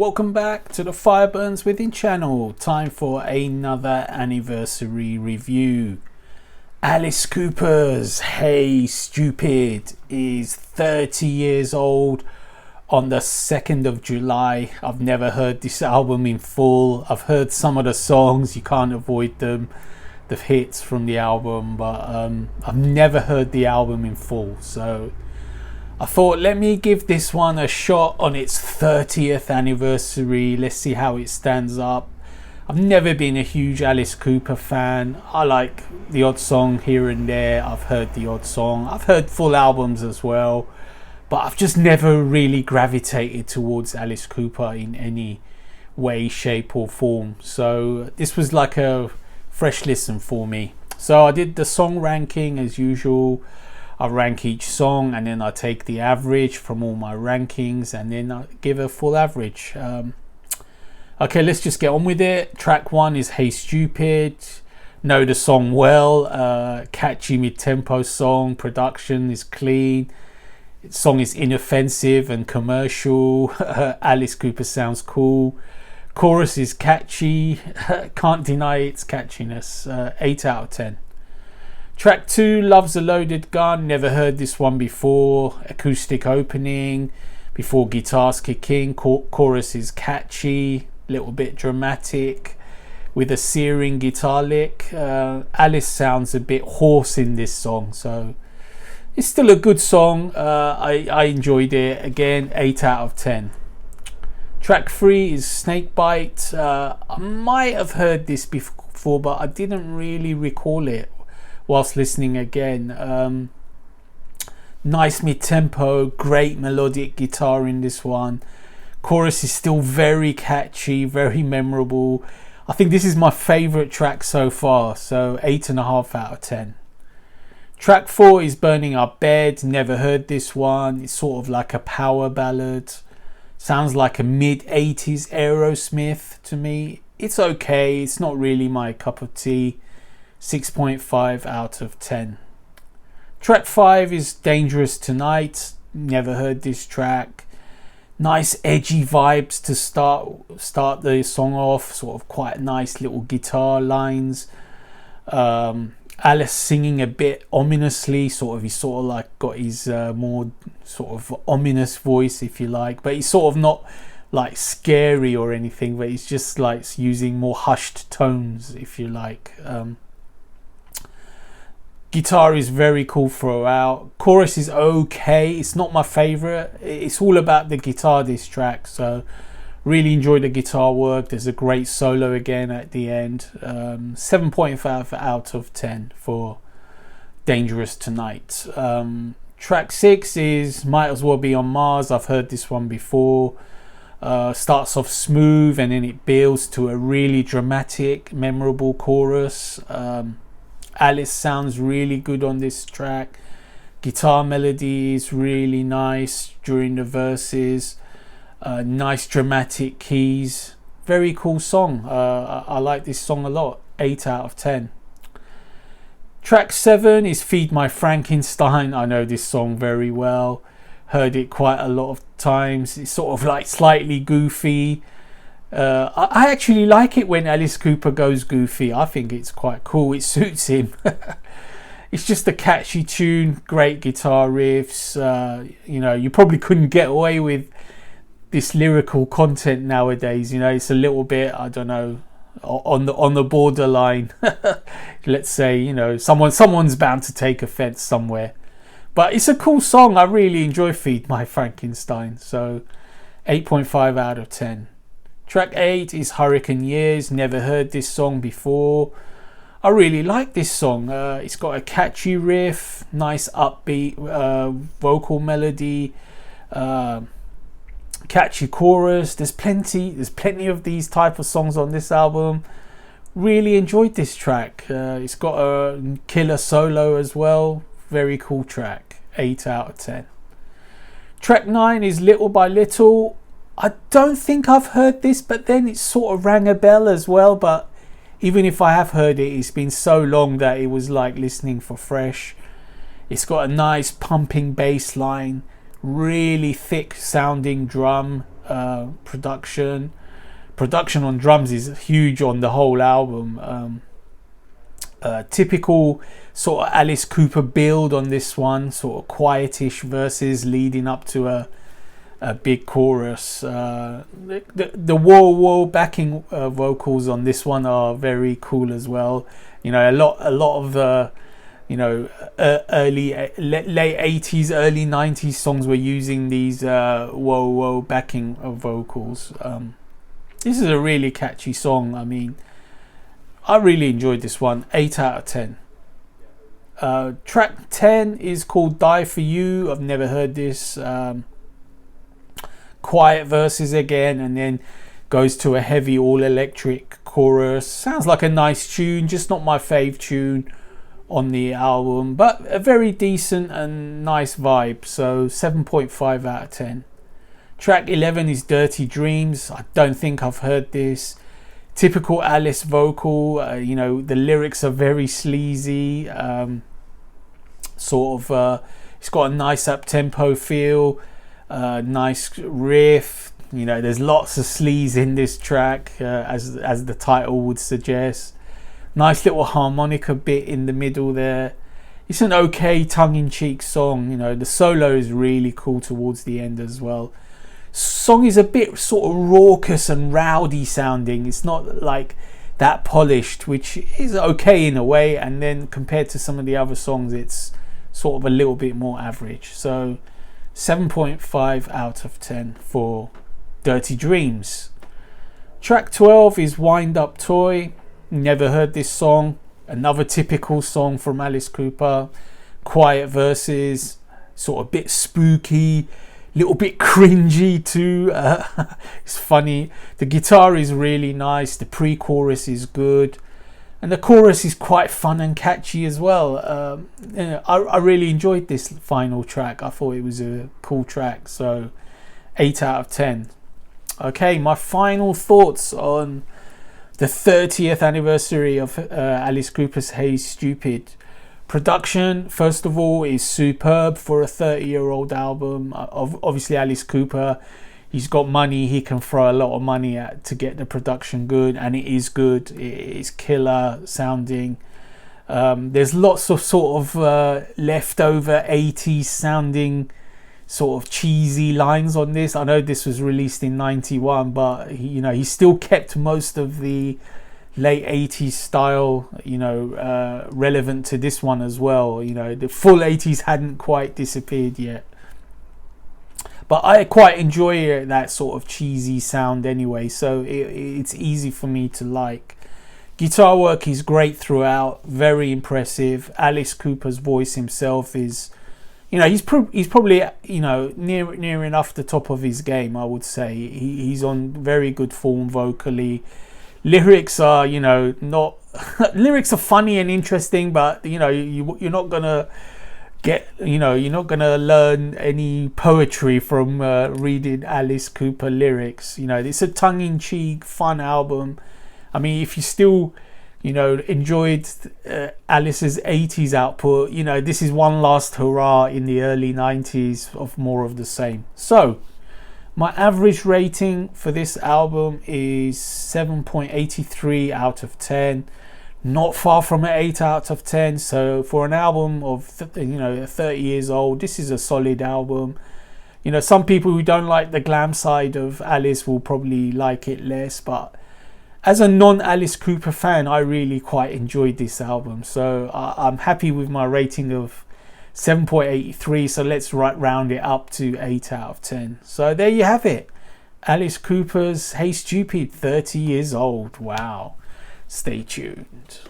Welcome back to the Fire Burns Within channel. Time for another anniversary review. Alice Cooper's Hey Stoopid is 30 years old on the 2nd of July. I've never heard this album in full. I've heard some of the songs, you can't avoid them, the hits from the album, but I've never heard the album in full. So I thought, let me give this one a shot on its 30th anniversary. Let's see how it stands up. I've never been a huge Alice Cooper fan. I like the odd song here and there. I've heard the odd song. I've heard full albums as well. But I've just never really gravitated towards Alice Cooper in any way, shape or form. So this was like a fresh listen for me. So I did the song ranking as usual. I rank each song and then I take the average from all my rankings and then I give a full average. Okay, let's just get on with it. Track 1 is Hey Stoopid. Know the song well. Catchy mid-tempo song. Production is clean. The song is inoffensive and commercial. Alice Cooper sounds cool. Chorus is catchy. Can't deny its catchiness. 8 out of 10. Track 2, Love's a Loaded Gun. Never heard this one before. Acoustic opening before guitars kick in. Chorus is catchy, little bit dramatic with a searing guitar lick. Alice sounds a bit hoarse in this song, so it's still a good song. I enjoyed it. Again, 8 out of 10. Track 3 is Snakebite. I might have heard this before, but I didn't really recall it whilst listening again. Nice mid-tempo, great melodic guitar in this one. Chorus is still very catchy, very memorable. I think this is my favourite track so far, so 8.5 out of 10. Track 4 is Burning Our Bed. Never heard this one. It's sort of like a power ballad. Sounds like a mid-80s Aerosmith to me. It's okay, it's not really my cup of tea. 6.5 out of 10. Track 5 is Dangerous Tonight. Never heard this track. Nice edgy vibes to start the song off. Sort of quite nice little guitar lines. Alice singing a bit ominously. He's sort of like got his more sort of ominous voice, if you like. But he's sort of not like scary or anything. But he's just like using more hushed tones, if you like. Guitar is very cool throughout. Chorus is okay. It's not my favourite. It's all about the guitar, this track. So really enjoy the guitar work. There's a great solo again at the end. 7.5 out of 10 for Dangerous Tonight. Track 6 is Might As Well Be on Mars. I've heard this one before. Starts off smooth and then it builds to a really dramatic, memorable chorus. Alice sounds really good on this track. Guitar melody is really nice during the verses. Nice dramatic keys. Very cool song. I like this song a lot. 8 out of 10. Track 7 is Feed My Frankenstein. I know this song very well. Heard it quite a lot of times. It's sort of like slightly goofy. I actually like it when Alice Cooper goes goofy. I think it's quite cool. It suits him. It's just a catchy tune, great guitar riffs. You probably couldn't get away with this lyrical content nowadays. It's a little bit, I don't know, on the borderline. Let's say, someone's bound to take offense somewhere. But it's a cool song. I really enjoy Feed My Frankenstein. So 8.5 out of 10. Track 8 is Hurricane Years. Never heard this song before. I really like this song. It's got a catchy riff, nice upbeat vocal melody, catchy chorus. There's plenty of these type of songs on this album. Really enjoyed this track. It's got a killer solo as well. Very cool track. 8 out of 10. Track 9 is Little by Little. I don't think I've heard this, but then it sort of rang a bell as well. But even if I have heard it, it's been so long that it was like listening for fresh. It's got a nice pumping bass line, really thick sounding drum, production on drums is huge on the whole album. Typical sort of Alice Cooper build on this one, sort of quietish verses leading up to a big chorus. The whoa whoa backing vocals on this one are very cool as well. You know, a lot of the, you know, late 80s, early 90s songs were using these whoa whoa backing vocals. This is a really catchy song. I mean, I really enjoyed this one. 8 out of 10. Track 10 is called Die For You. I've never heard this. Quiet verses again, and then goes to a heavy all electric chorus. Sounds like a nice tune, just not my fave tune on the album, but a very decent and nice vibe. So 7.5 out of 10. Track 11 is Dirty Dreams. I don't think I've heard this. Typical Alice vocal. You know, the lyrics are very sleazy. It's got a nice up-tempo feel. Nice riff. You know, there's lots of sleaze in this track, as the title would suggest. Nice little harmonica bit in the middle there. It's an okay tongue-in-cheek song. You know, the solo is really cool towards the end as well. Song is a bit sort of raucous and rowdy sounding. It's not like that polished, which is okay in a way, and then compared to some of the other songs, it's sort of a little bit more average. So 7.5 out of 10 for Dirty Dreams. Track 12 is Wind Up Toy. Never heard this song. Another typical song from Alice Cooper. Quiet verses, sort of a bit spooky, little bit cringy too. It's funny. The guitar is really nice. The pre-chorus is good, and the chorus is quite fun and catchy as well. I really enjoyed this final track. I thought it was a cool track. So 8 out of 10. Okay, my final thoughts on the 30th anniversary of Alice Cooper's Hey Stoopid. Production, first of all, is superb for a 30-year-old album. Obviously, Alice Cooper, he's got money. He can throw a lot of money at to get the production good, and it is good. It is killer sounding. There's lots of sort of leftover 80s sounding sort of cheesy lines on this. I know this was released in 91, but he still kept most of the late 80s style, relevant to this one as well. The full 80s hadn't quite disappeared yet, but I quite enjoy that sort of cheesy sound anyway, so it's easy for me to like. Guitar work is great throughout, very impressive. Alice Cooper's voice himself is, he's probably near enough the top of his game, I would say. He's on very good form vocally. Lyrics are, not lyrics are funny and interesting, but you're not gonna get, you're not gonna learn any poetry from reading Alice Cooper lyrics. It's a tongue-in-cheek, fun album. I mean, if you still, enjoyed Alice's 80s output, this is one last hurrah in the early 90s of more of the same. So my average rating for this album is 7.83 out of 10. Not far from an 8 out of 10. So for an album of 30 years old, this is a solid album. Some people who don't like the glam side of Alice will probably like it less, but as a non-Alice Cooper fan, I really quite enjoyed this album. So I'm happy with my rating of 7.83, so let's round it up to 8 out of 10. So there you have it. Alice Cooper's Hey Stoopid, 30 years old. Wow. Stay tuned.